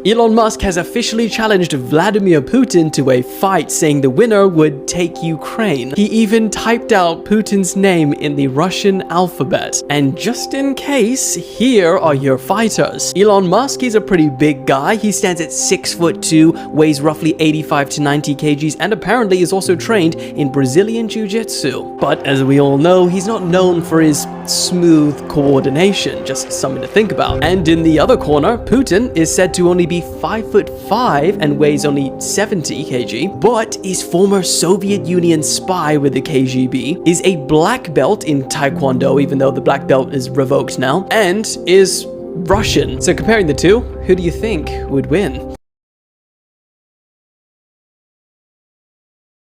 Elon Musk has officially challenged Vladimir Putin to a fight, saying the winner would take Ukraine. He even typed out Putin's name in the Russian alphabet. And just in case, here are your fighters. Elon Musk is a pretty big guy. He stands at 6'2", weighs roughly 85 to 90 kgs, and apparently is also trained in Brazilian Jiu-Jitsu. But as we all know, he's not known for his smooth coordination, just something to think about. And in the other corner, Putin is said to only be 5'5" and weighs only 70 kg, but is former Soviet Union spy with the KGB, is a black belt in Taekwondo, even though the black belt is revoked now, and is Russian. So comparing the two, who do you think would win?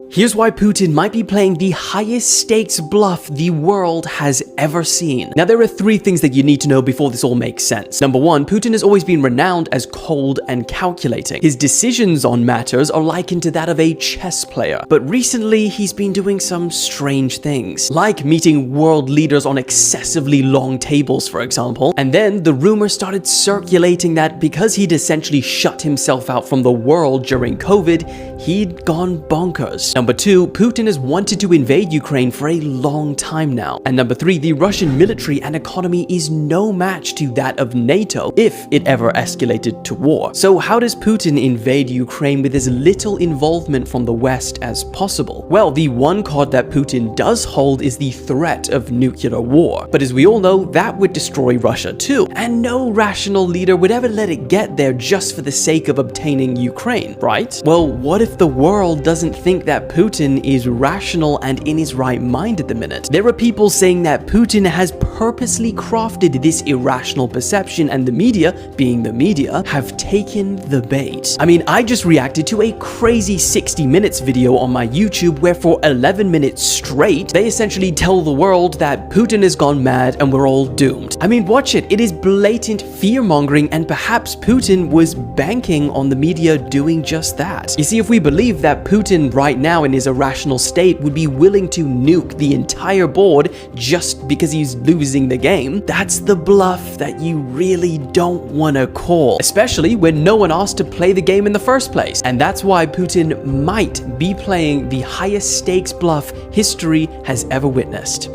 Here's why Putin might be playing the highest stakes bluff the world has ever seen. Now, there are three things that you need to know before this all makes sense. Number one, Putin has always been renowned as cold and calculating. His decisions on matters are likened to that of a chess player. But recently, he's been doing some strange things, like meeting world leaders on excessively long tables, for example. And then the rumor started circulating that because he'd essentially shut himself out from the world during COVID, he'd gone bonkers. Number two, Putin has wanted to invade Ukraine for a long time now. And number three, the Russian military and economy is no match to that of NATO, if it ever escalated to war. So how does Putin invade Ukraine with as little involvement from the West as possible? Well, the one card that Putin does hold is the threat of nuclear war. But as we all know, that would destroy Russia too. And no rational leader would ever let it get there just for the sake of obtaining Ukraine, right? Well, what if the world doesn't think that Putin is rational and in his right mind at the minute? There are people saying that Putin has purposely crafted this irrational perception, and the media, being the media, have taken the bait. I mean, I just reacted to a crazy 60 minutes video on my YouTube where for 11 minutes straight, they essentially tell the world that Putin has gone mad and we're all doomed. I mean, watch it. It is blatant fear-mongering, and perhaps Putin was banking on the media doing just that. You see, if we believe that Putin right now in his irrational state would be willing to nuke the entire board just because he's losing the game, that's the bluff that you really don't want to call, especially when no one asked to play the game in the first place. And that's why Putin might be playing the highest stakes bluff history has ever witnessed.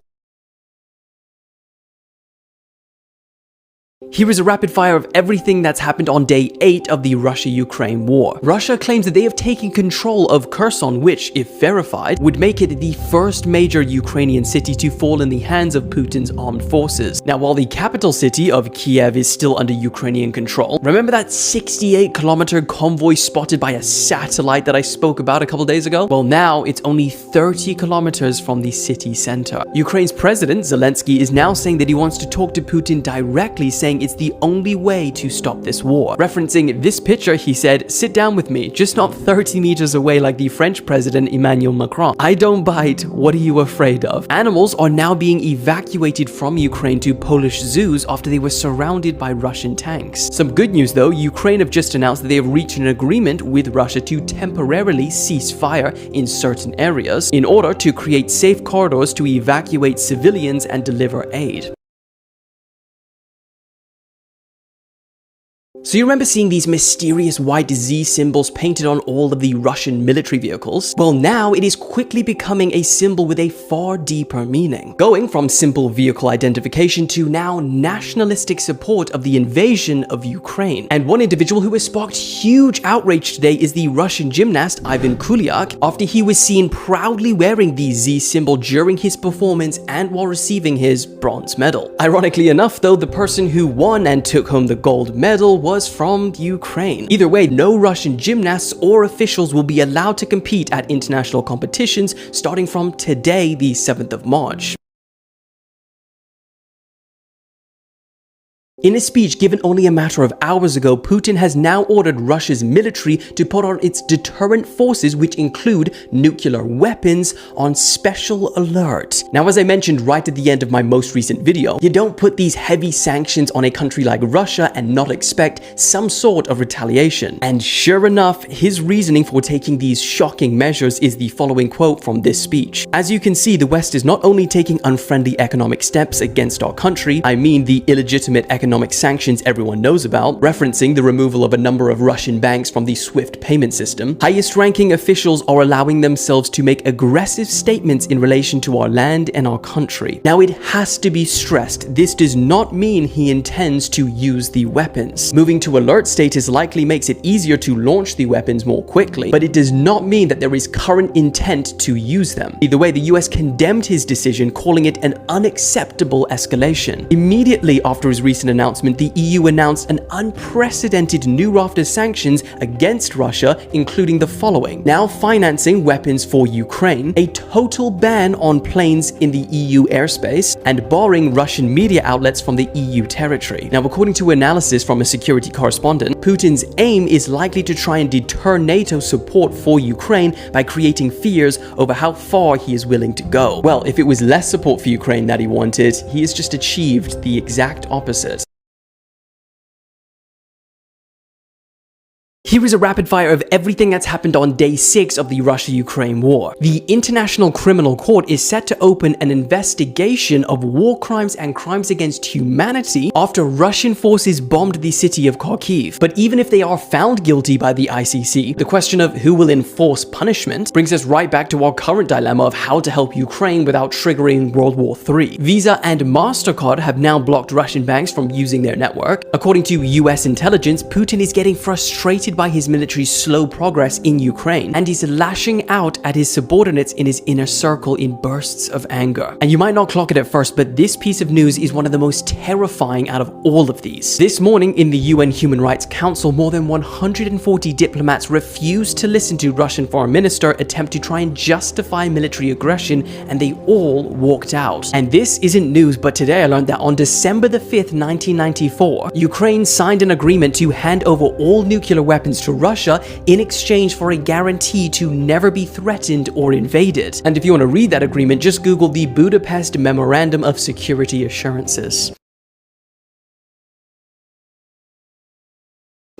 Here is a rapid fire of everything that's happened on day 8 of the Russia-Ukraine war. Russia claims that they have taken control of Kherson, which, if verified, would make it the first major Ukrainian city to fall in the hands of Putin's armed forces. Now, while the capital city of Kiev is still under Ukrainian control, remember that 68-kilometer convoy spotted by a satellite that I spoke about a couple days ago? Well, now it's only 30 kilometers from the city center. Ukraine's president, Zelensky, is now saying that he wants to talk to Putin directly, saying it's the only way to stop this war. Referencing this picture, he said, "Sit down with me, just not 30 meters away like the French president Emmanuel Macron. I don't bite, what are you afraid of?" Animals are now being evacuated from Ukraine to Polish zoos after they were surrounded by Russian tanks. Some good news though, Ukraine have just announced that they have reached an agreement with Russia to temporarily cease fire in certain areas in order to create safe corridors to evacuate civilians and deliver aid. So you remember seeing these mysterious white Z symbols painted on all of the Russian military vehicles? Well, now it is quickly becoming a symbol with a far deeper meaning, going from simple vehicle identification to now nationalistic support of the invasion of Ukraine. And one individual who has sparked huge outrage today is the Russian gymnast Ivan Kulyak, after he was seen proudly wearing the Z symbol during his performance and while receiving his bronze medal. Ironically enough though, the person who won and took home the gold medal was from Ukraine. Either way, no Russian gymnasts or officials will be allowed to compete at international competitions starting from today, the 7th of March. In a speech given only a matter of hours ago, Putin has now ordered Russia's military to put on its deterrent forces, which include nuclear weapons, on special alert. Now, as I mentioned right at the end of my most recent video, you don't put these heavy sanctions on a country like Russia and not expect some sort of retaliation. And sure enough, his reasoning for taking these shocking measures is the following quote from this speech. "As you can see, the West is not only taking unfriendly economic steps against our country, I mean the illegitimate economic economic sanctions everyone knows about, referencing the removal of a number of Russian banks from the SWIFT payment system, highest-ranking officials are allowing themselves to make aggressive statements in relation to our land and our country. Now, it has to be stressed, this does not mean he intends to use the weapons. Moving to alert status likely makes it easier to launch the weapons more quickly, but it does not mean that there is current intent to use them. Either way, the US condemned his decision, calling it an unacceptable escalation. Immediately after his recent announcement, the EU announced an unprecedented new raft of sanctions against Russia, including the following: now financing weapons for Ukraine, a total ban on planes in the EU airspace, and barring Russian media outlets from the EU territory. Now, according to analysis from a security correspondent, Putin's aim is likely to try and deter NATO support for Ukraine by creating fears over how far he is willing to go. Well, if it was less support for Ukraine that he wanted, he has just achieved the exact opposite. Here is a rapid fire of everything that's happened on day 6 of the Russia-Ukraine war. The International Criminal Court is set to open an investigation of war crimes and crimes against humanity after Russian forces bombed the city of Kharkiv. But even if they are found guilty by the ICC, the question of who will enforce punishment brings us right back to our current dilemma of how to help Ukraine without triggering World War III. Visa and MasterCard have now blocked Russian banks from using their network. According to US intelligence, Putin is getting frustrated by his military's slow progress in Ukraine, and he's lashing out at his subordinates in his inner circle in bursts of anger. And you might not clock it at first, but this piece of news is one of the most terrifying out of all of these. This morning in the UN Human Rights Council, more than 140 diplomats refused to listen to Russian Foreign Minister attempt to try and justify military aggression, and they all walked out. And this isn't news, but today I learned that on December the 5th, 1994, Ukraine signed an agreement to hand over all nuclear weapons to Russia in exchange for a guarantee to never be threatened or invaded. And if you want to read that agreement, just Google the Budapest Memorandum of Security Assurances.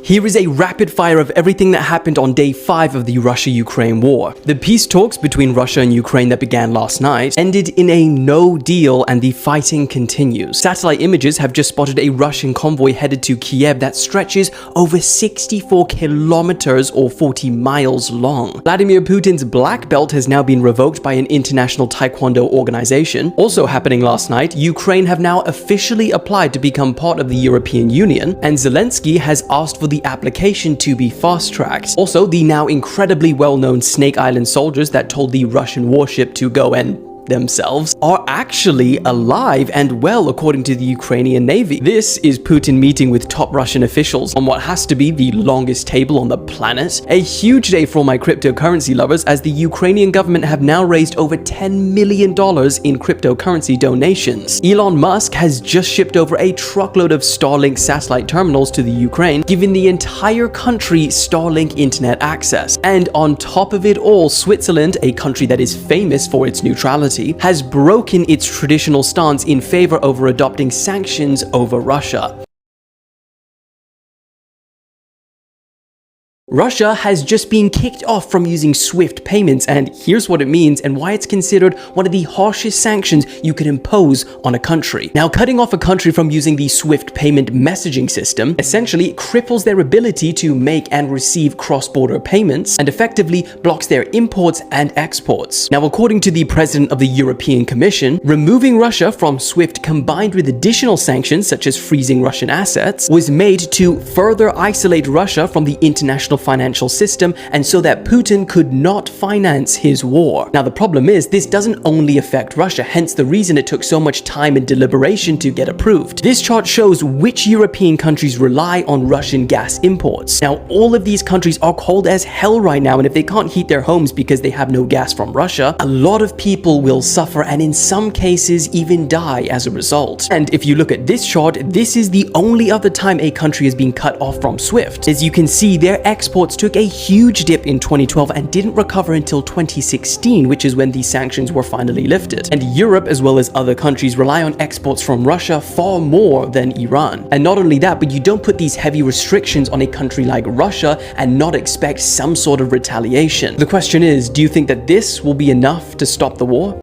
Here is a rapid fire of everything that happened on day 5 of the Russia-Ukraine war. The peace talks between Russia and Ukraine that began last night ended in a no deal, and the fighting continues. Satellite images have just spotted a Russian convoy headed to Kiev that stretches over 64 kilometers or 40 miles long. Vladimir Putin's black belt has now been revoked by an international taekwondo organization. Also happening last night, Ukraine have now officially applied to become part of the European Union, and Zelensky has asked for the application to be fast-tracked. Also, the now incredibly well-known Snake Island soldiers that told the Russian warship to go and themselves are actually alive and well, according to the Ukrainian Navy. This is Putin meeting with top Russian officials on what has to be the longest table on the planet. A huge day for all my cryptocurrency lovers, as the Ukrainian government have now raised over $10 million in cryptocurrency donations. Elon Muk has just shipped over a truckload of Starlink satellite terminals to the Ukraine, giving the entire country Starlink internet access. And on top of it all, Switzerland, a country that is famous for its neutrality, has broken its traditional stance in favor over adopting sanctions over Russia. Russia has just been kicked off from using SWIFT payments, and here's what it means and why it's considered one of the harshest sanctions you can impose on a country. Now, cutting off a country from using the SWIFT payment messaging system essentially cripples their ability to make and receive cross-border payments and effectively blocks their imports and exports. Now, according to the president of the European Commission, removing Russia from SWIFT combined with additional sanctions such as freezing Russian assets was made to further isolate Russia from the international financial system, and so that Putin could not finance his war. Now, the problem is this doesn't only affect Russia, hence the reason it took so much time and deliberation to get approved. This chart shows which European countries rely on Russian gas imports. Now, all of these countries are cold as hell right now, and if they can't heat their homes because they have no gas from Russia, a lot of people will suffer and in some cases even die as a result. And if you look at this chart, this is the only other time a country has been cut off from SWIFT. As you can see, their exports took a huge dip in 2012 and didn't recover until 2016, which is when these sanctions were finally lifted. And Europe, as well as other countries, rely on exports from Russia far more than Iran. And not only that, but you don't put these heavy restrictions on a country like Russia and not expect some sort of retaliation. The question is, do you think that this will be enough to stop the war?